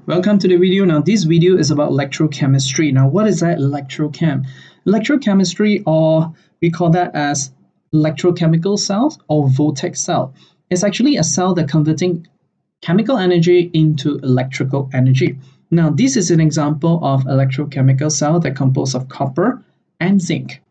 welcome to the video. Now this video is about electrochemistry. Now what is that electrochem? Electrochemistry, or we call that as electrochemical cells or voltaic cell. It's actually a cell that converting chemical energy into electrical energy. Now this is an example of electrochemical cell that composed of copper and zinc.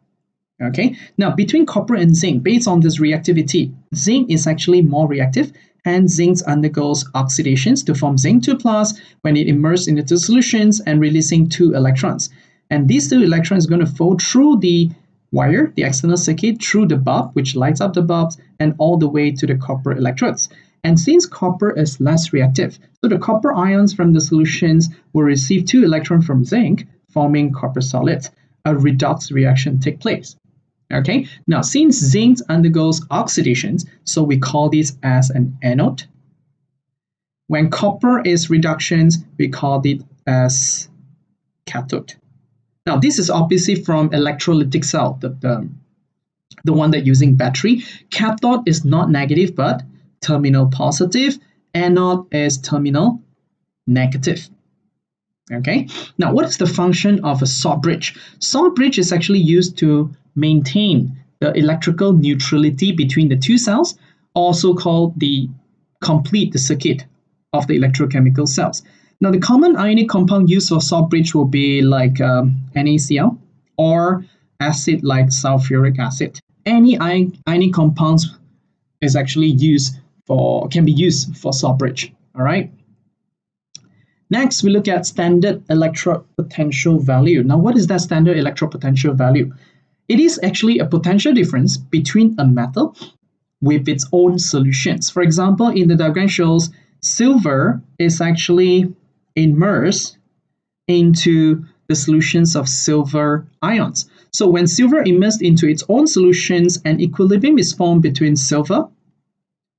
Okay, now between copper and zinc, based on this reactivity, zinc is actually more reactive, and zinc undergoes oxidations to form zinc 2 plus when it immerses into two solutions and releasing 2 electrons. And these 2 electrons are going to flow through the wire, the external circuit, through the bulb, which lights up the bulbs, and all the way to the copper electrodes. And since copper is less reactive, so the copper ions from the solutions will receive 2 electrons from zinc, forming copper solids. A redox reaction takes place. Okay, now since zinc undergoes oxidations, so we call this as an anode. When copper is reductions, we call it as cathode. Now this is obviously from electrolytic cell, the one that using battery. Cathode is not negative but terminal positive. Anode is terminal negative. Okay, now what is the function of a salt bridge? Salt bridge is actually used to maintain the electrical neutrality between the two cells, also called the complete the circuit of the electrochemical cells. Now the common ionic compound used for salt bridge will be like NaCl or acid like sulfuric acid. Any ionic compounds is actually can be used for salt bridge. All right. Next, we look at standard electrode potential value. Now, what is that standard electrode potential value? It is actually a potential difference between a metal with its own solutions. For example, in the diagram shows silver is actually immersed into the solutions of silver ions. So when silver immersed into its own solutions, an equilibrium is formed between silver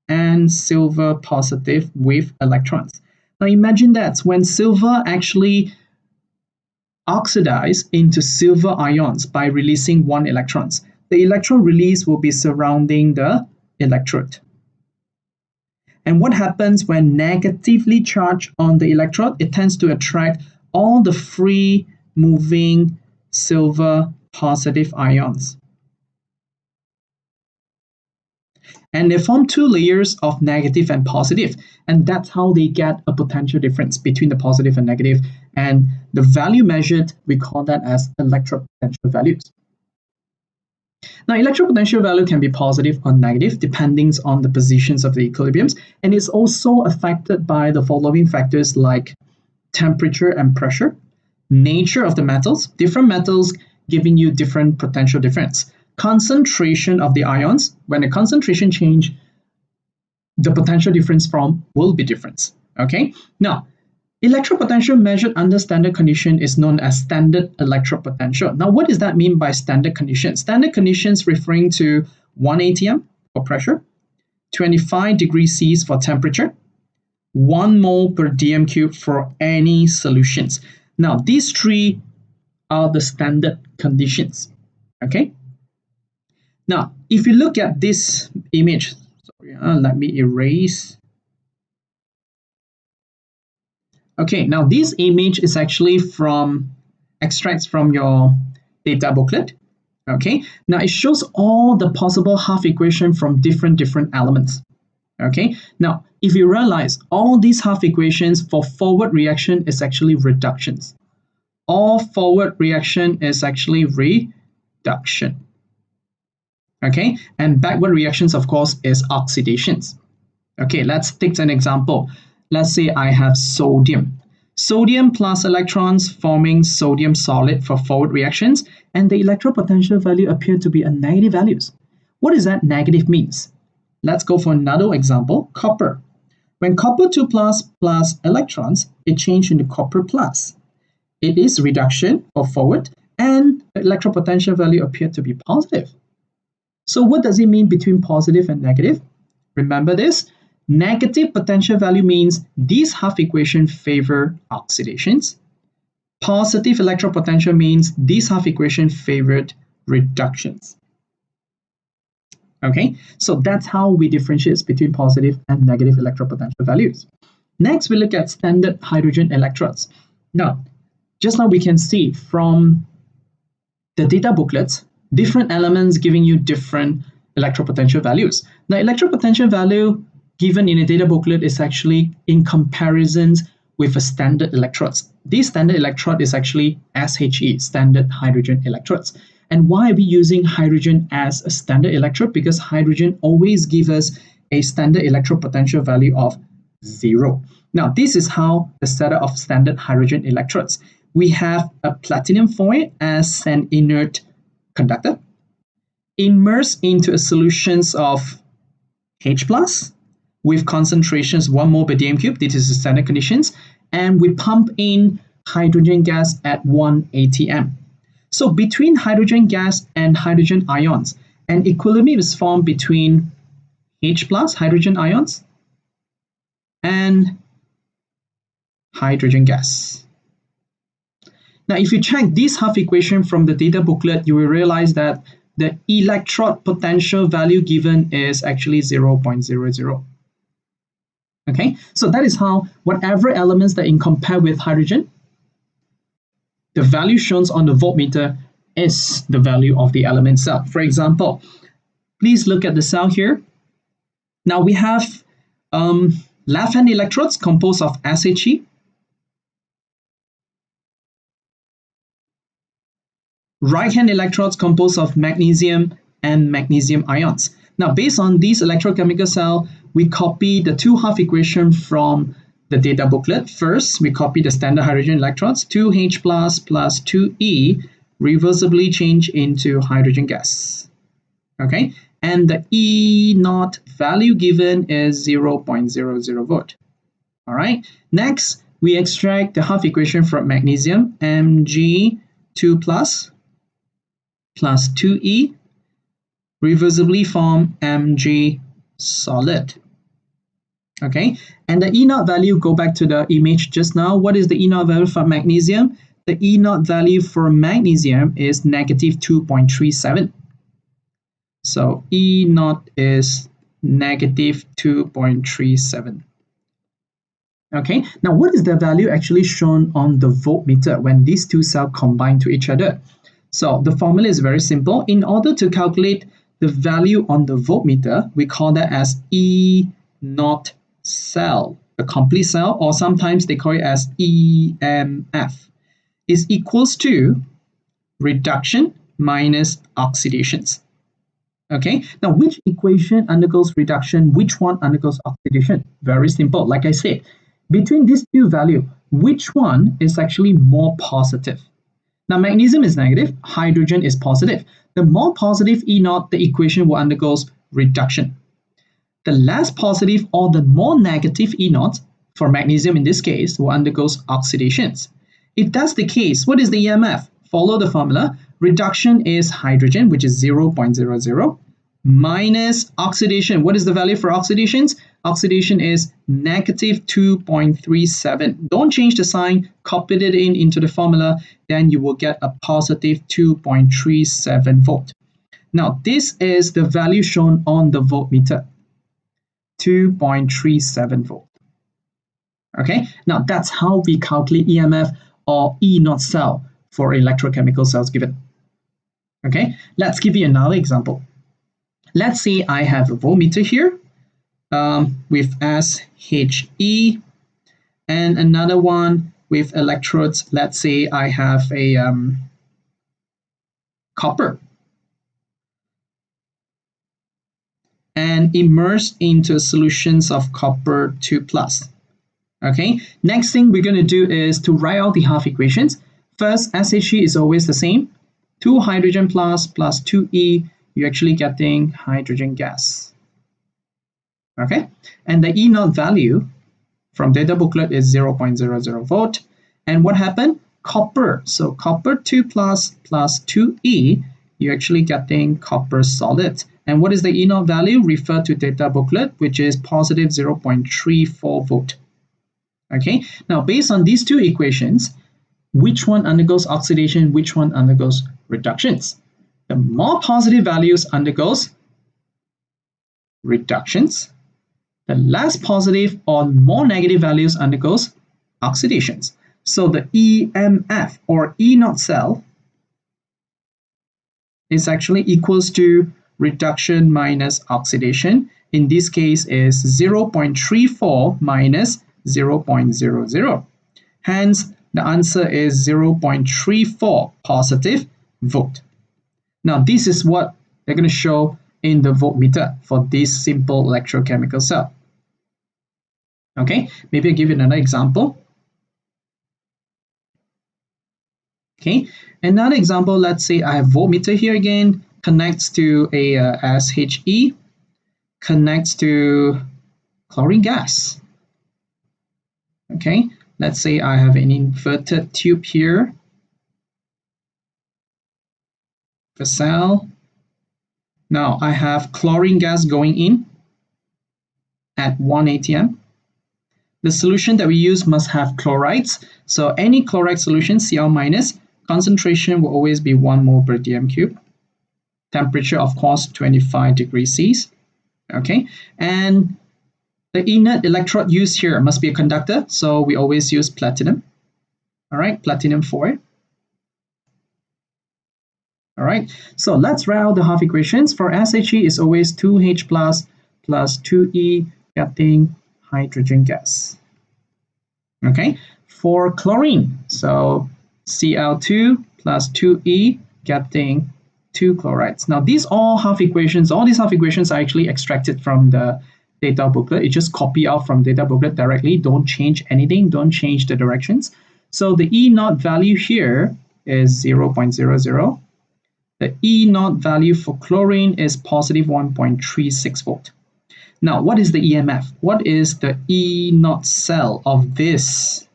and silver positive with electrons. Now imagine that when silver actually oxidize into silver ions by releasing 1 electron, the electron release will be surrounding the electrode. And what happens when negatively charged on the electrode? It tends to attract all the free moving silver positive ions. And they form 2 layers of negative and positive, and that's how they get a potential difference between the positive and negative. And the value measured, we call that as electrode potential values. Now, electrode potential value can be positive or negative depending on the positions of the equilibriums, and it's also affected by the following factors like temperature and pressure, nature of the metals, different metals giving you different potential difference. Concentration of the ions. When the concentration change, the potential difference will be different. Okay. Now, electrode potential measured under standard condition is known as standard electrode potential. Now, what does that mean by standard conditions? Standard conditions referring to 1 atm for pressure, 25 degrees C for temperature, 1 mole per dm cube for any solutions. Now, these 3 are the standard conditions. Okay. Now, if you look at this image, let me erase. Okay, now this image is actually from extracts from your data booklet. Okay, now it shows all the possible half equation from different elements. Okay, now if you realize all these half equations for forward reaction is actually reductions. All forward reaction is actually reduction. Okay, and backward reactions, of course, is oxidations. Okay, let's take an example. Let's say I have sodium. Sodium plus electrons forming sodium solid for forward reactions, and the electrode potential value appear to be a negative values. What does that negative means? Let's go for another example, copper. When copper 2 plus electrons, it changes into copper plus. It is reduction for forward, and the electrode potential value appear to be positive. So what does it mean between positive and negative? Remember this, negative potential value means these half equation favor oxidations. Positive electrode potential means these half equation favored reductions. Okay, so that's how we differentiate between positive and negative electrode potential values. Next, we look at standard hydrogen electrodes. Now, just now we can see from the data booklets, different elements giving you different electropotential values. The electropotential value given in a data booklet is actually in comparisons with a standard electrodes. This standard electrode is actually SHE, standard hydrogen electrodes. And why are we using hydrogen as a standard electrode? Because hydrogen always gives us a standard electropotential value of 0. Now, this is how the setup of standard hydrogen electrodes. We have a platinum foil as an inert conductor, immersed into a solutions of H plus with concentrations 1 mole per dm cube. This is the standard conditions. And we pump in hydrogen gas at 1 atm. So between hydrogen gas and hydrogen ions, an equilibrium is formed between H plus hydrogen ions and hydrogen gas. Now, if you check this half equation from the data booklet, you will realize that the electrode potential value given is actually 0.00. Okay, so that is how whatever elements that in compare with hydrogen, the value shown on the voltmeter is the value of the element cell. For example, please look at the cell here. Now we have left-hand electrodes composed of SHE, right-hand electrodes composed of magnesium and magnesium ions. Now, based on these electrochemical cell, we copy the two half equation from the data booklet. First, we copy the standard hydrogen electrodes, 2H plus 2E, reversibly change into hydrogen gas. Okay, and the E0 value given is 0.00 volt. All right, next, we extract the half equation from magnesium, Mg2 plus 2E, reversibly form Mg solid. Okay, and the E0 value, go back to the image just now. What is the E0 value for magnesium? The E0 value for magnesium is negative 2.37. So E0 is negative 2.37. Okay, now what is the value actually shown on the voltmeter when these two cells combine to each other? So the formula is very simple. In order to calculate the value on the voltmeter, we call that as E0 cell, the complete cell, or sometimes they call it as e.m.f, is equals to reduction minus oxidations. Okay, now which equation undergoes reduction, which one undergoes oxidation? Very simple. Like I said, between these two values, which one is actually more positive? Now, magnesium is negative, hydrogen is positive. The more positive E0, the equation will undergo reduction. The less positive or the more negative E0, for magnesium in this case, will undergo oxidations. If that's the case, what is the e.m.f? Follow the formula. Reduction is hydrogen, which is 0.00, minus oxidation. What is the value for oxidations? Oxidation is negative 2.37. Don't change the sign, copy it into the formula, then you will get a positive 2.37 volt. Now, this is the value shown on the voltmeter, 2.37 volt. Okay, now that's how we calculate e.m.f or E0 cell for electrochemical cells given. Okay, let's give you another example. Let's say I have a voltmeter here with SHE and another one with electrodes. Let's say I have a copper and immersed into solutions of copper 2 plus. Okay, next thing we're going to do is to write out the half equations. First, SHE is always the same. 2 hydrogen plus 2E, you're actually getting hydrogen gas. Okay, and the E0 value from data booklet is 0.00 volt. And what happened? Copper. So copper 2 plus 2E, you're actually getting copper solid. And what is the E0 value? Refer to data booklet, which is positive 0.34 volt. Okay, now based on these two equations, which one undergoes oxidation, which one undergoes reductions? The more positive values undergoes reductions, The less positive or more negative values undergoes oxidations. So the e.m.f or E0 cell is actually equals to reduction minus oxidation. In this case is 0.34 minus 0.00. Hence, the answer is 0.34 positive volt. Now, this is what they're going to show in the voltmeter for this simple electrochemical cell. Okay, maybe I'll give you another example. Okay, another example, let's say I have voltmeter here again, connects to a SHE, connects to chlorine gas. Okay, let's say I have an inverted tube here, the cell. Now I have chlorine gas going in at 1 atm. The solution that we use must have chlorides. So any chloride solution, Cl minus, concentration will always be 1 mole per dm cube. Temperature, of course, 25 degrees C. Okay, and the inert electrode used here must be a conductor. So we always use platinum. All right, platinum 4. All right, so let's write out the half equations. For SHE is always 2H plus 2E getting hydrogen gas. Okay, for chlorine, so Cl2 plus 2E getting 2 chlorides. Now these all half equations, all these half equations are actually extracted from the data booklet. You just copy out from data booklet directly. Don't change anything. Don't change the directions. So the E0 value here is 0.00. The E0 value for chlorine is positive 1.36 volt. Now, what is the e.m.f? What is the E0 cell of this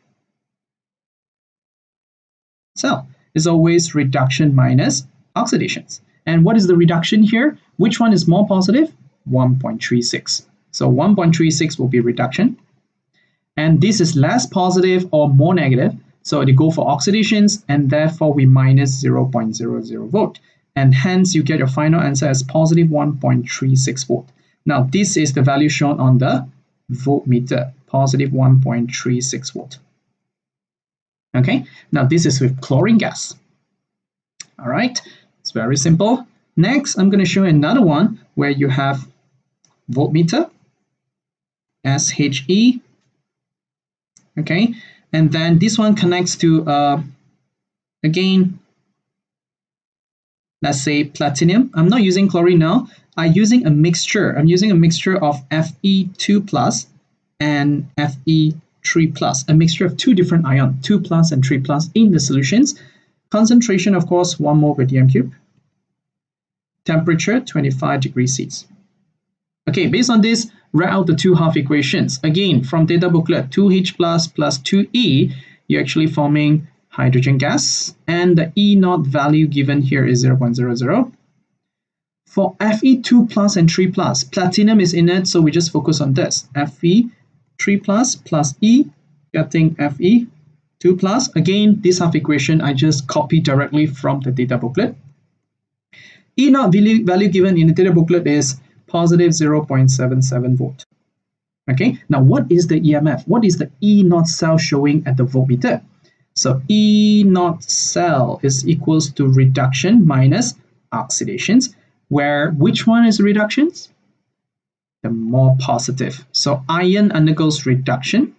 cell? Is always reduction minus oxidations. And what is the reduction here? Which one is more positive? 1.36. So 1.36 will be reduction. And this is less positive or more negative. So they go for oxidations, and therefore we minus 0.00 volt. And hence you get your final answer as positive 1.36 volt. Now this is the value shown on the voltmeter, positive 1.36 volt. Okay, now this is with chlorine gas. All right, it's very simple. Next, I'm going to show you another one where you have voltmeter, SHE. Okay, and then this one connects to, again, let's say platinum. I'm not using chlorine now. I'm using a mixture. I'm using a mixture of Fe2 plus and Fe3 plus, a mixture of two different ions, 2 plus and 3 plus in the solutions. Concentration, of course, 1 mole per dm cube. Temperature, 25 degrees C. Okay, based on this, write out the two half equations. Again, from data booklet, 2H plus 2E, you're actually forming hydrogen gas, and the E0 value given here is 0.00. For Fe2 plus and 3 plus, platinum is in it, so we just focus on this. Fe3 plus E, getting Fe2 plus. Again, this half equation I just copied directly from the data booklet. E0 value given in the data booklet is positive 0.77 volt. Okay, now what is the e.m.f? What is the E0 cell showing at the voltmeter? So E0 cell is equals to reduction minus oxidations, where which one is reductions? The more positive. So iron undergoes reduction,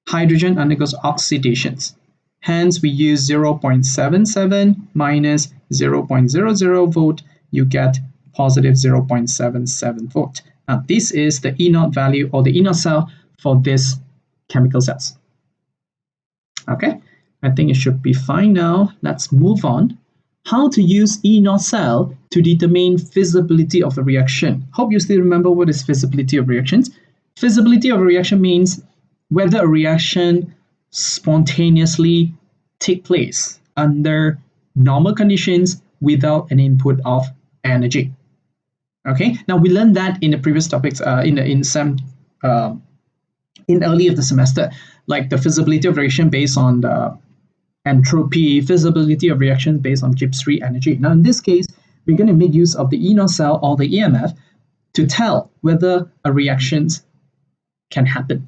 hydrogen undergoes oxidations. Hence, we use 0.77 minus 0.00 volt, you get positive 0.77 volt. Now, this is the E0 value or the E0 cell for this chemical cells. Okay, I think it should be fine now. Let's move on. How to use E0 cell to determine feasibility of a reaction. Hope you still remember what is feasibility of reactions. Feasibility of a reaction means whether a reaction spontaneously take place under normal conditions without an input of energy. Okay, now we learned that in the previous topics in early of the semester, like the feasibility of reaction based on the entropy, feasibility of reaction based on Gibbs free energy. Now in this case, we're going to make use of the E0 cell or the e.m.f to tell whether a reaction can happen,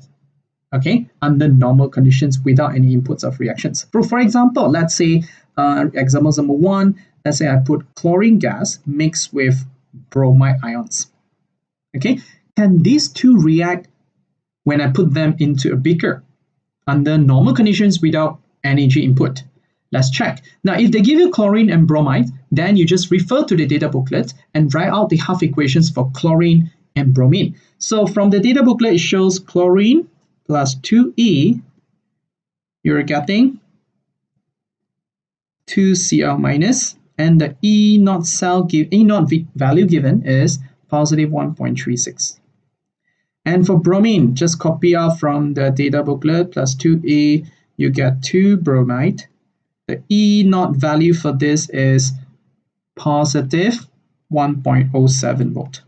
okay, under normal conditions without any inputs of reactions. So for example, let's say example number 1, let's say I put chlorine gas mixed with bromide ions. Okay, can these two react when I put them into a beaker under normal conditions without energy input? Let's check. Now, if they give you chlorine and bromide, then you just refer to the data booklet and write out the half equations for chlorine and bromine. So from the data booklet, it shows chlorine plus 2E, you're getting 2Cl minus, and the E0 value given is positive 1.36. And for bromine, just copy out from the data booklet, plus 2E, you get 2 bromide. The E0 value for this is positive 1.07 volt.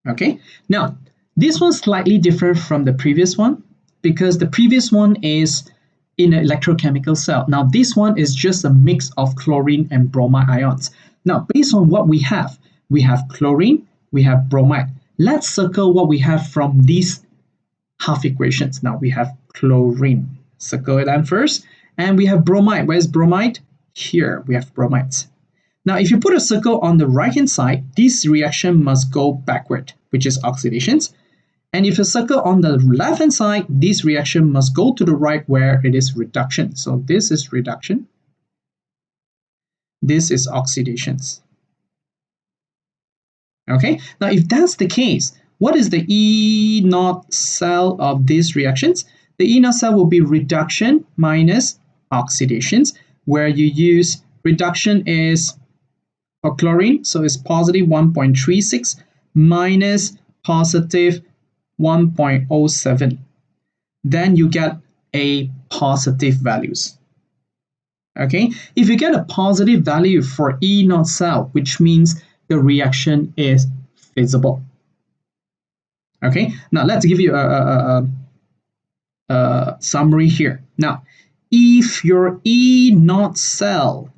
Okay, now this one's slightly different from the previous one because the previous one is in an electrochemical cell. Now this one is just a mix of chlorine and bromide ions. Now based on what we have chlorine, we have bromide. Let's circle what we have from these half equations. Now we have chlorine, circle it down first, and we have bromide. Where's bromide? Here we have bromides. Now if you put a circle on the right hand side, this reaction must go backward, which is oxidations. And if you circle on the left hand side, this reaction must go to the right where it is reduction. So this is reduction. This is oxidations. Okay, now if that's the case, what is the E0 cell of these reactions? The E0 cell will be reduction minus oxidations, where you use reduction is for chlorine, so it's positive 1.36 minus positive 1.07. Then you get a positive values. Okay, if you get a positive value for E0 cell, which means the reaction is feasible. Okay, now let's give you a summary here. Now, if your E0 cell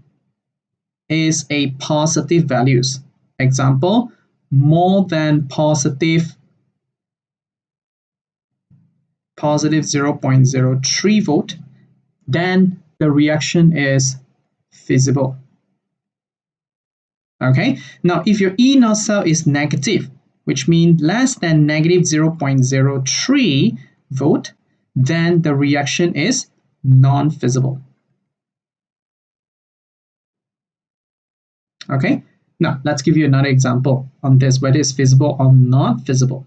is a positive values, example, more than positive 0.03 volt, then the reaction is feasible. Okay, now if your E0 cell is negative, which means less than negative 0.03 volt, then the reaction is non-feasible. Okay, now let's give you another example on this, whether it's feasible or not feasible.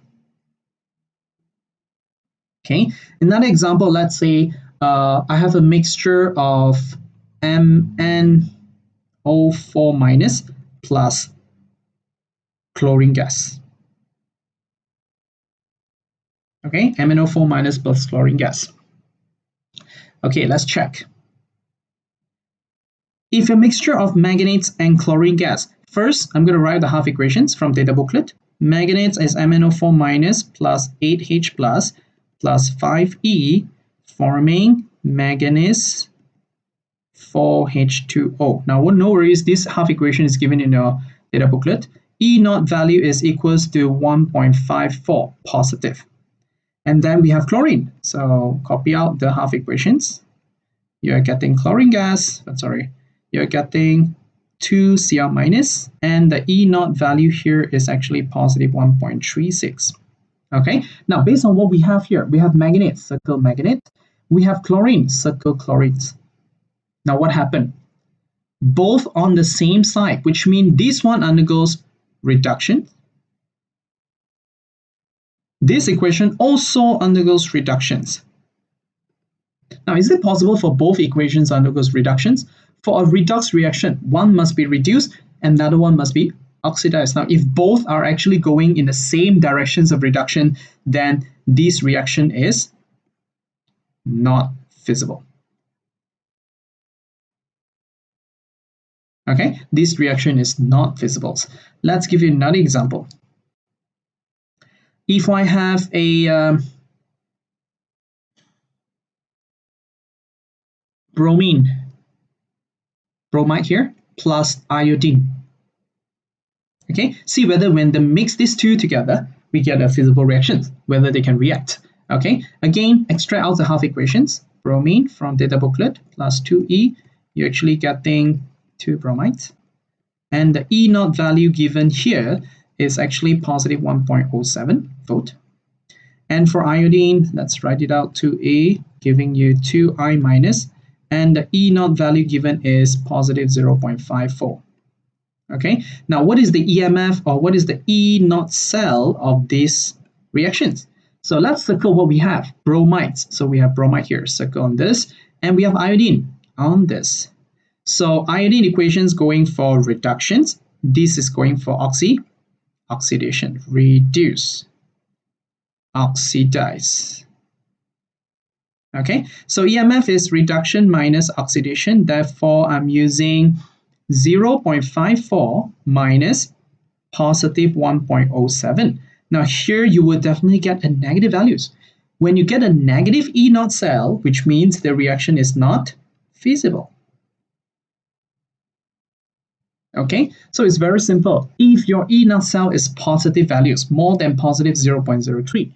Okay, another example, let's say I have a mixture of MnO4 minus plus chlorine gas. Okay, MnO4 minus plus chlorine gas. Okay, let's check. If a mixture of manganese and chlorine gas, first I'm going to write the half equations from data booklet. Manganese is MnO4 minus plus 8H plus 5E, forming manganese 4H2O. Now, no worries, this half equation is given in your data booklet. E0 value is equals to 1.54 positive. And then we have chlorine. So copy out the half equations. You're getting chlorine gas, you're getting 2Cl minus, and the E0 value here is actually positive 1.36. Okay, now based on what we have here, we have manganese, circle manganese. We have chlorine, circle chlorines. Now what happened? Both on the same side, which means this one undergoes reduction. This equation also undergoes reductions. Now, is it possible for both equations undergoes reductions? For a redox reaction, one must be reduced and the other one must be oxidized. Now, if both are actually going in the same directions of reduction, then this reaction is not feasible. Okay, this reaction is not feasible. Let's give you another example. If I have a bromide here plus iodine. Okay, see whether when they mix these two together, we get a feasible reaction, whether they can react. Okay, again, extract out the half equations. Bromine from data booklet plus 2E, you're actually getting 2 bromides. And the E0 value given here is actually positive 1.07 volt. And for iodine, let's write it out, 2A, giving you 2I minus, and the E0 value given is positive 0.54. Okay, now what is the e.m.f or what is the E0 cell of these reactions? So let's circle what we have, bromides. So we have bromide here, circle on this, and we have iodine on this. So iodine equations going for reductions. This is going for oxidation, reduce, oxidize. Okay, so e.m.f is reduction minus oxidation. Therefore, I'm using 0.54 minus positive 1.07. Now here you will definitely get a negative values. When you get a negative E0 cell, which means the reaction is not feasible. Okay, so it's very simple. If your E0 cell is positive values, more than positive 0.03,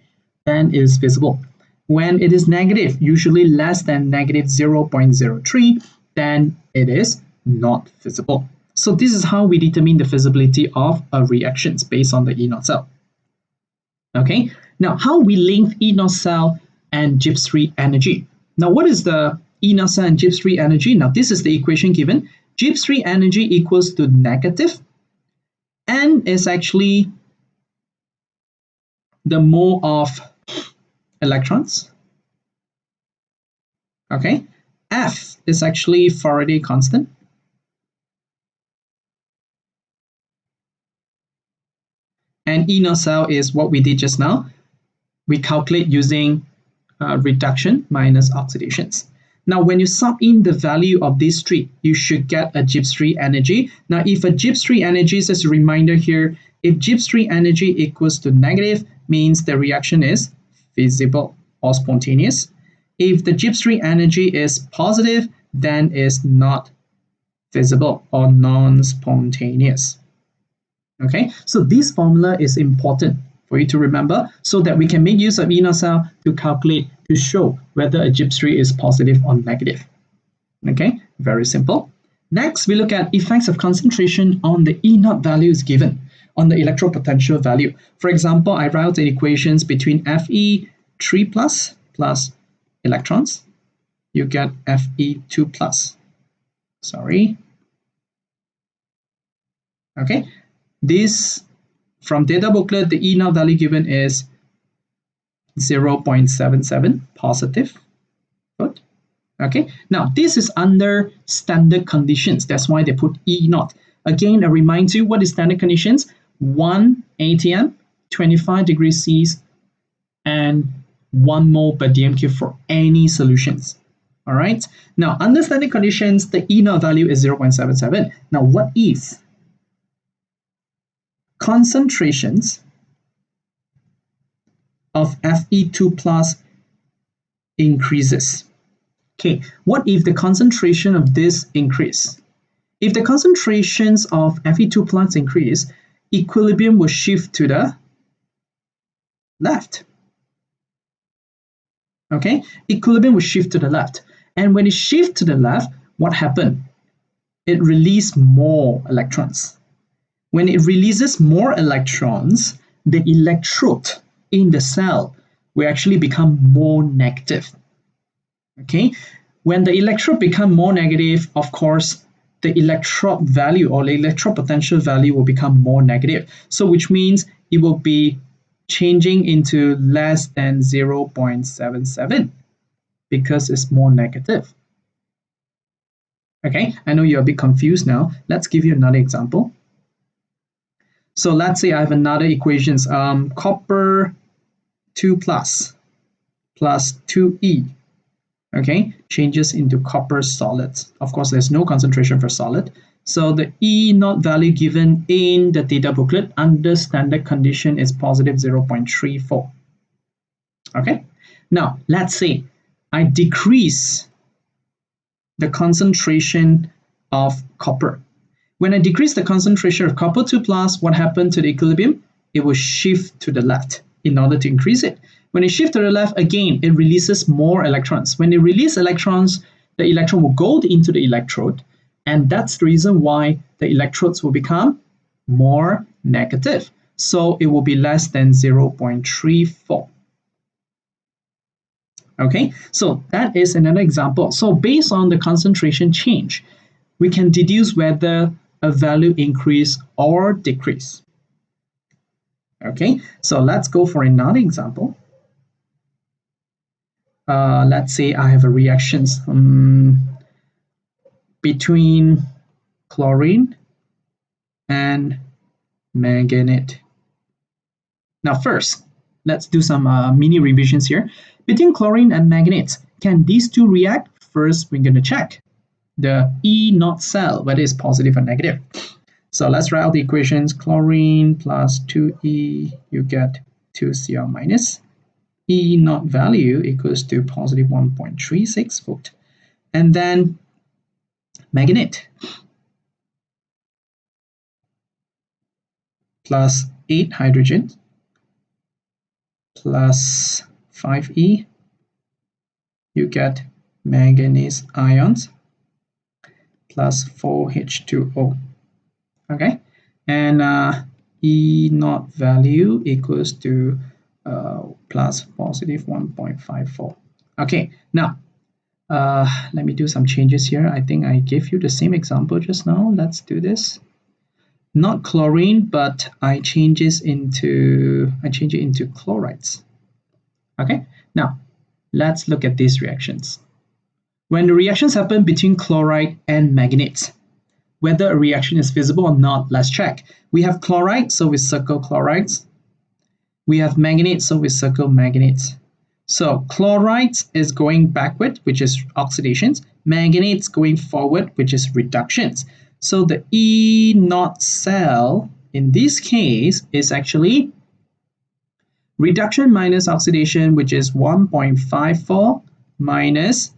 then it is feasible. When it is negative, usually less than negative 0.03, then it is not feasible. So this is how we determine the feasibility of a reactions based on the E0 cell. Okay, now how we link E0 cell and Gibbs free energy. Now what is the E0 cell and Gibbs free energy? Now this is the equation given. Gibbs free energy equals to negative N is actually the mole of electrons. Okay, F is actually Faraday constant. And E0 cell is what we did just now. We calculate using reduction minus oxidations. Now, when you sum in the value of these three, you should get a Gibbs free energy. Now, if a Gibbs free energy, as a reminder here, if Gibbs free energy equals to negative, means the reaction is feasible or spontaneous. If the Gibbs free energy is positive, then is not feasible or non-spontaneous. Okay, so this formula is important for you to remember so that we can make use of E0 cell to calculate, to show whether a Gibbs free is positive or negative. Okay, very simple. Next, we look at effects of concentration on the E0 values given on the electropotential value. For example, I write the equations between Fe3 plus electrons. You get Fe2 plus. Sorry. Okay, this from data booklet, the E0 value given is 0.77 positive. Good. Okay, now this is under standard conditions. That's why they put E0. Again, I remind you what is standard conditions: 1 atm, 25 degrees C, and 1 mole per dm³ for any solutions. All right. Now, under standard conditions, the E0 value is 0.77. Now, what if concentrations of Fe2 plus increases? Okay, what if the concentration of this increase? If the concentrations of Fe2 plus increase, equilibrium will shift to the left. Okay, equilibrium will shift to the left. And when it shifts to the left, what happened? It releases more electrons. When it releases more electrons, the electrode in the cell will actually become more negative. Okay, when the electrode become more negative, of course, the electrode value or the electropotential value will become more negative. So which means it will be changing into less than 0.77 because it's more negative. Okay, I know you're a bit confused now. Let's give you another example. So let's say I have another equations, copper 2 plus 2E, okay, changes into copper solids. Of course, there's no concentration for solid. So the E0 value given in the data booklet under standard condition is positive 0.34. Okay, now let's say I decrease the concentration of copper, When I decrease the concentration of copper 2 plus, what happened to the equilibrium? It will shift to the left in order to increase it. When it shifts to the left, again, it releases more electrons. When it releases electrons, the electron will go into the electrode, and that's the reason why the electrodes will become more negative. So it will be less than 0.34. Okay, so that is another example. So based on the concentration change, we can deduce whether a value increase or decrease. Okay, so let's go for another example. Let's say I have a reactions between chlorine and manganate. Now first, let's do some mini revisions here. Between chlorine and manganate, can these two react? First, we're going to check the E0 cell, whether it's positive or negative. So let's write out the equations. Chlorine plus 2E, you get 2Cl minus. E0 value equals to positive 1.36 volt. And then manganate plus 8 hydrogen plus 5E, you get manganese ions plus 4H2O. Okay, and E0 value equals to plus positive 1.54. Okay, now let me do some changes here. I think I gave you the same example just now. Let's do this. Not chlorine, but I change it into chlorides. Okay, now let's look at these reactions. When the reactions happen between chloride and manganate, whether a reaction is feasible or not, let's check. We have chloride, so we circle chlorides. We have manganate, so we circle manganate. So chlorides is going backward, which is oxidations. Manganate going forward, which is reductions. So the E0 cell in this case is actually reduction minus oxidation, which is 1.54 minus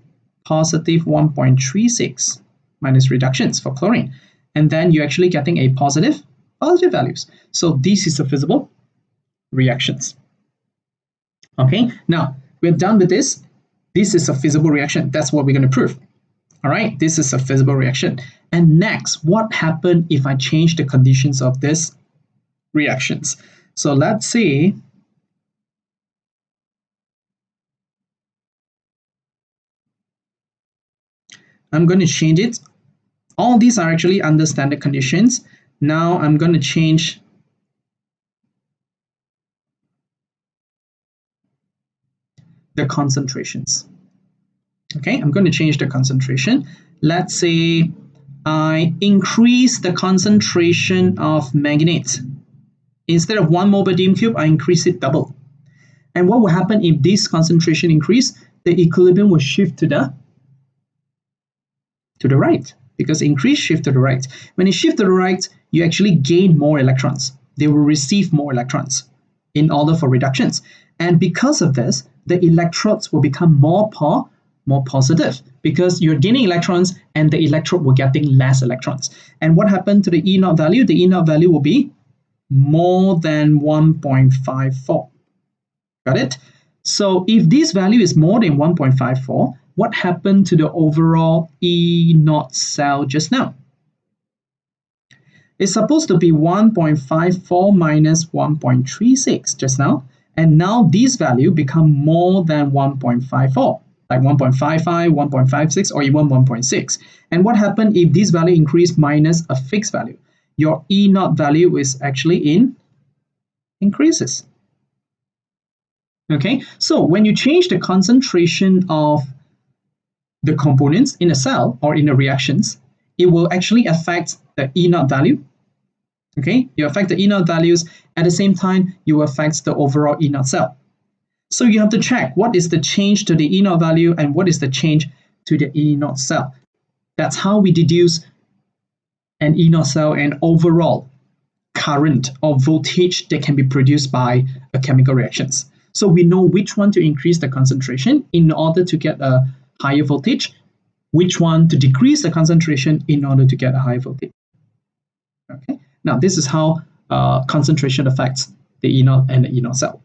positive 1.36 minus reductions for chlorine. And then you're actually getting a positive values. So this is a feasible reactions. Okay, now we're done with this. This is a feasible reaction. That's what we're going to prove. All right, this is a feasible reaction. And next, what happened if I change the conditions of this reactions? So let's say I'm going to change it. All these are actually under standard conditions. Now I'm going to change the concentrations. Okay, I'm going to change the concentration. Let's say I increase the concentration of manganate. Instead of 1 mole per dm cube, I increase it double. And what will happen if this concentration increase? The equilibrium will shift to the right, because increase shift to the right. When it shifts to the right, you actually gain more electrons. They will receive more electrons in order for reductions. And because of this, the electrodes will become more positive, because you're gaining electrons and the electrode will getting less electrons. And what happened to the E0 value? The E0 value will be more than 1.54. Got it? So if this value is more than 1.54, what happened to the overall E0 cell just now? It's supposed to be 1.54 minus 1.36 just now. And now this value become more than 1.54, like 1.55, 1.56, or even 1.6. And what happened if this value increase minus a fixed value? Your E0 value is actually increases. Okay, so when you change the concentration of the components in a cell or in the reactions, it will actually affect the E0 value. Okay, you affect the E0 values, at the same time, you affect the overall E0 cell. So you have to check what is the change to the E0 value and what is the change to the E0 cell. That's how we deduce an E0 cell and overall current or voltage that can be produced by a chemical reactions. So we know which one to increase the concentration in order to get a higher voltage, which one to decrease the concentration in order to get a higher voltage. Okay. Now this is how concentration affects the E0 and the E0 cell.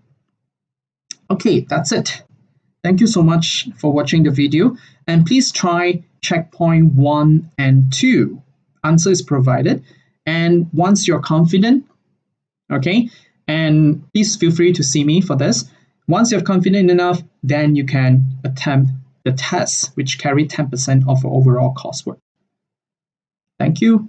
Okay, that's it. Thank you so much for watching the video, and please try checkpoint 1 and 2. Answer is provided, and once you're confident, okay, and please feel free to see me for this. Once you're confident enough, then you can attempt the tests, which carry 10% of overall coursework. Thank you.